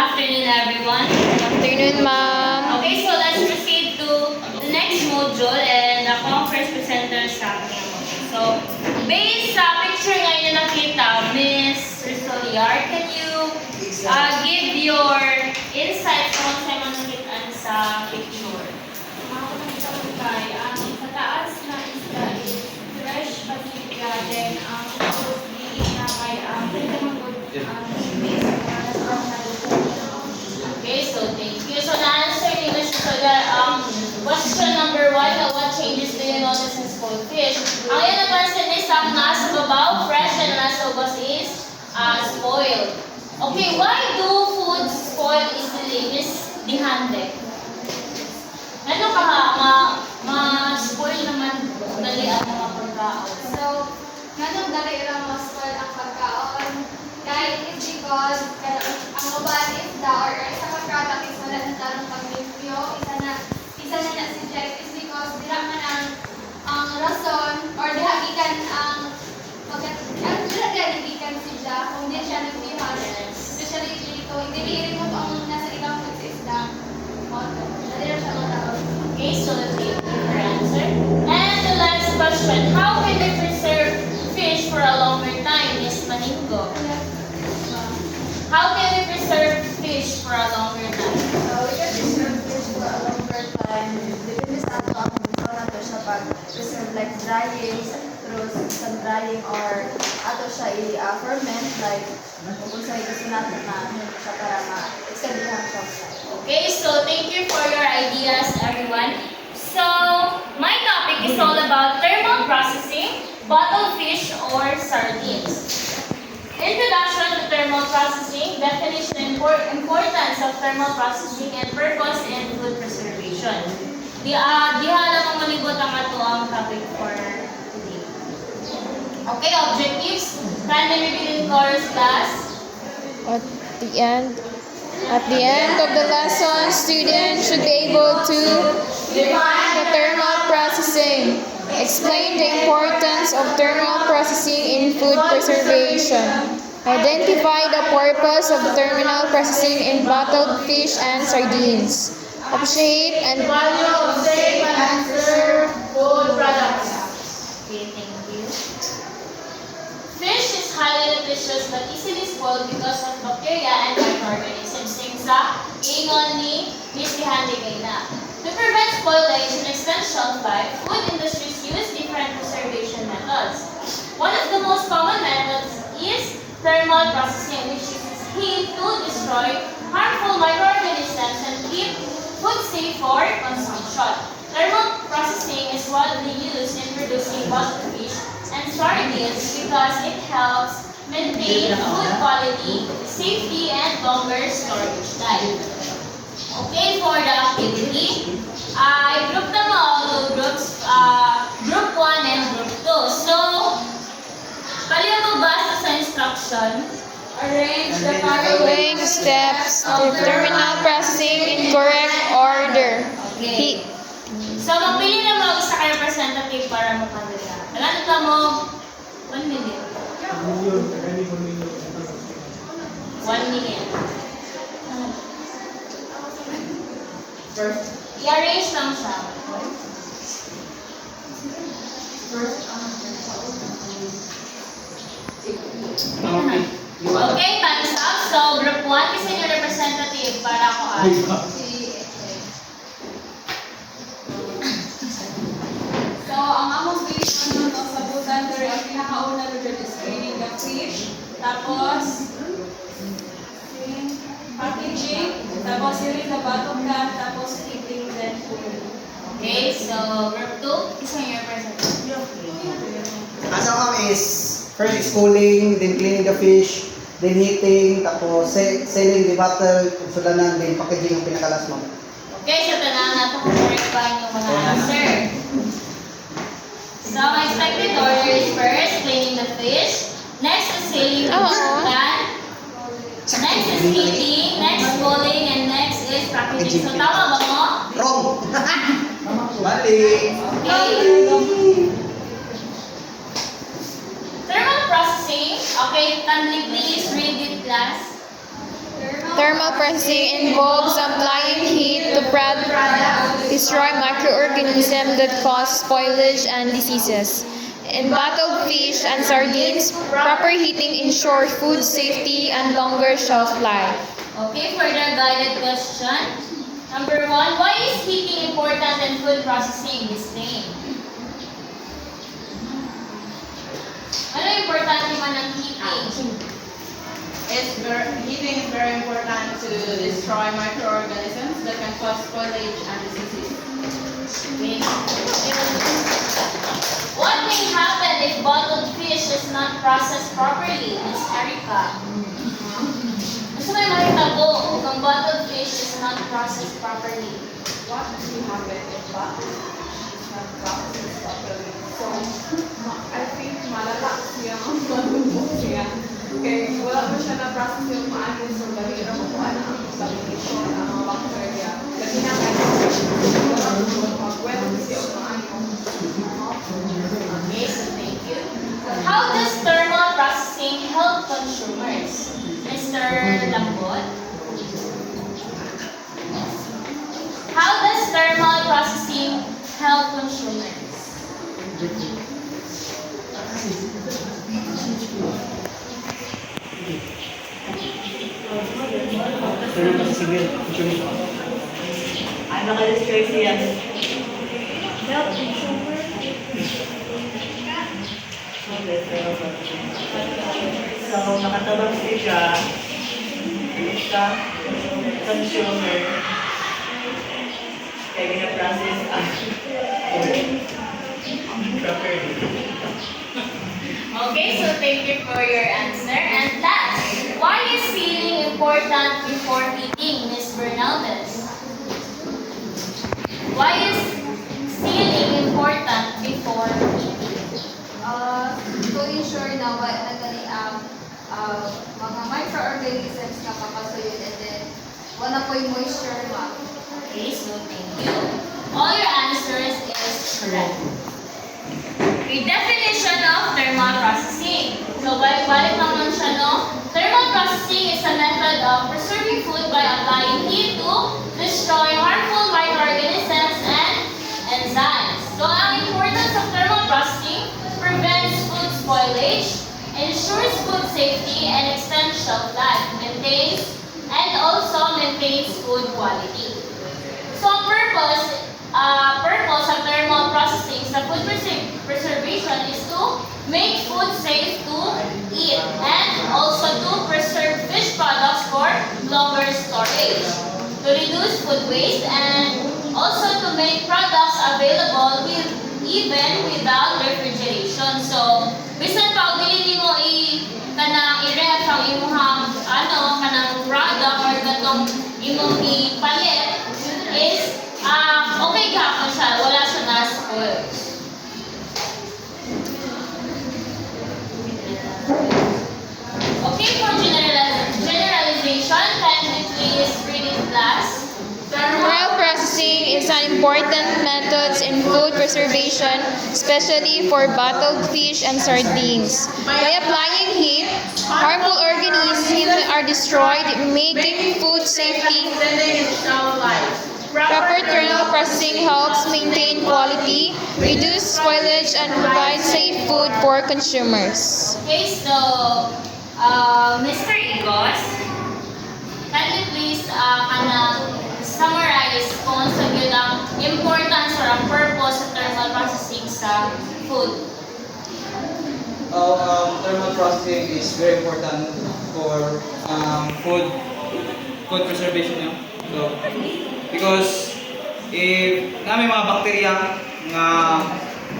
afternoon, everyone. Afternoon, ma'am. Okay, so let's proceed to the next module and ako ang first presenter sa aking module. So, based sa picture ngayon na nakita, Miss Rizoliar, can you give your insights kung saan man nakitaan sa picture? Sa taas na isda is fresh Pacific Garden. Ang na kay Okay, so thank you. So, na-answer ni Miss Rizoliar, question number 1, what changes do you notice in spoiled fish? Ang yun napansin is ang nasa babaw, fresh, and nasa ubos is spoiled. Okay, why do foods spoil easily, Miss Dihande? Ano ka ma-spoil naman dali ang mga pagkaon? So, ganun dali ilang ma-spoil ang pagkaon. Dahil is because ang uban isda or isa ka product is wala na tarong pag-review. Isa na suggest is because dira man ang rason or dihagikan ang dira dihagikan siya kung di siya nagbihan. Especially dito, hindi liirin mo ang nasa ilang foods isda. Dali siya matawag. Okay, so thank you for answer. And the last question, how can we preserve fish for a longer time, Miss Maningo? How can we preserve fish for a longer time? We can preserve fish for a longer time. Depende sa ato ang gusto nato siya pag-preserve like drying, through some drying or ato siya i-ferment like kung sa gusto natin na siya para ma-extendihan siya. Okay, so thank you for your ideas, everyone. So, my topic is all about thermal processing, bottled fish or sardines. Introduction to thermal processing, definition, importance of thermal processing, and purpose in food preservation. Diha lang malibot ang ato ang topic for today. Okay, objectives. Kindly repeat in chorus class. At the end of the lesson, students should be able to define the thermal processing, explain the importance of thermal processing in food preservation, identify the purpose of thermal processing in bottled fish and sardines, appreciate and Value of safe and preserved food products. Okay, thank you. Fish is highly nutritious but easily spoiled because of bacteria and microorganisms. Sing sa ingon ni Miss Dihande Gayna. To prevent spoilage and extend shelf life, food industries use different preservation methods. One of the most common methods is thermal processing, which uses heat to destroy harmful microorganisms and keep food safe for consumption. Thermal processing is widely used in producing bottled fish and sardines because it helps maintain food quality, safety, and longer storage time. Okay, for the activity, I grouped them all to groups, group 1 and group 2. So, paliw mo basa sa instruction. Arrange the following steps to thermal processing in correct order. Okay. So, magpili na mo isa kayo representative para mo kanila. Alam ito mo, 1 minute. 1 minute. I-arrange lang siya. Okay, time's up. So, group 1, kasi yung representative para ako So, ang among base sa butan pero ang pinakauna rin is cleaning the fish. Tapos, packaging. Tapos, sirin na batok ka. Tapos, eating then food. Okay, so group 2, isa yung representative. As ang is first is schooling, then cleaning the fish, then heating, tapos selling the bottle, sulanan, then packaging ang pinakalas mo. Okay, so tanang natin kung correct ba yung mga answer. So, expected order is first, cleaning the fish. Next is selling the plan. Next is heating, next schooling, and next is packaging. So, tama ba mo? Wrong! Mali! Okay. Thermal processing. Okay, kindly please read it, class. Thermal Thermal processing involves applying heat to destroy microorganisms that cause spoilage and diseases. In bottled fish and sardines, proper heating ensures food safety and longer shelf life. Okay, for the guided question. Number 1, why is heating important in food processing? Disdain. Ano importante man ng heating? Heating is very important to destroy microorganisms that can cause spoilage and diseases. What may happen if bottled fish is not processed properly? Miss Erica. Gusto may makita ko kung bottled fish is not processed properly. What will happen if bottled is not processed properly? So, I think malala siya ang malubog siya. Okay, wala mo siya na-process yung maayos, so dahil na makuha na ang contamination, ang mga bacteria. Dahil na wala mo mag-wet siya ang maayos. Okay, so thank you. How does thermal processing help consumers? Mr. Lambot? How does thermal processing help consumers? Ano naka-destroy siya? Help consumer. So, nakatabang siya sa consumer. Kaya gina-process ang properly. Okay, so thank you for your answer. And last, why is sealing important before eating, Ms. Bernaldez? Why is sealing important before eating? To ensure na wala gani ang mga microorganisms na papasuyin and then wala po yung moisture ma. Okay, so thank you. All your answers is correct. Okay, definition of thermal processing. So, balik-balik naman siya, no? Thermal processing is a method of preserving food by applying heat to destroy harmful microorganisms and enzymes. So, ang importance of thermal processing prevents food spoilage, ensures food safety, and extends shelf life, and also maintains food quality. So, ang purpose of thermal processing sa food preservation is to make food safe to eat and also to preserve fish products for longer storage, to reduce food waste, and also to make products available even without refrigeration. So, bisan pa og dili nimo kanang i-ref ang imong kanang product or katong imong ipalit is okay gapon siya, wala siya na-spoil. Okay, for generalization, can we please read it last? Thermal processing is an important method in food preservation, especially for bottled fish and sardines. By applying heat, harmful organisms are destroyed, making food safety. Proper thermal processing helps maintain quality, reduce spoilage, and provide safe food for consumers. Okay, so, Mr. Igos, can you please summarize kung sa yun ang importance or ang purpose of thermal processing sa food? Thermal processing is very important for food preservation. So, because if may mga bakterya nga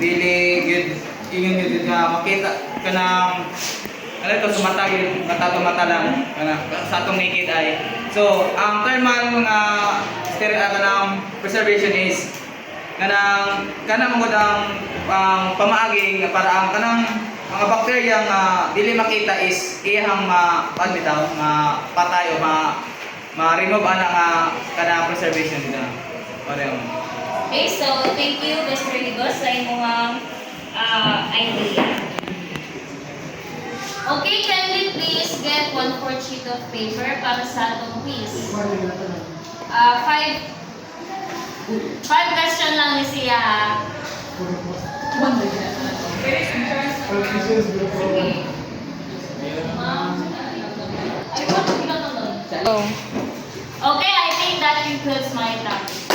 dili gyud ingon gyud nga makita kanang mata lang sa atong naked eye. So, ang thermal nga kanang preservation is kanang mo ang pamaaging para ang kanang mga bakterya nga dili makita is iyang patay o ma-remove ana nga kanang preservation nila. Okay, so thank you, Mr. Igos, sa imong idea. Okay, can we please please get 1/4 sheet of paper para sa atong quiz. 5 question lang ni siya ha. Oh. Okay, I think that concludes my topic.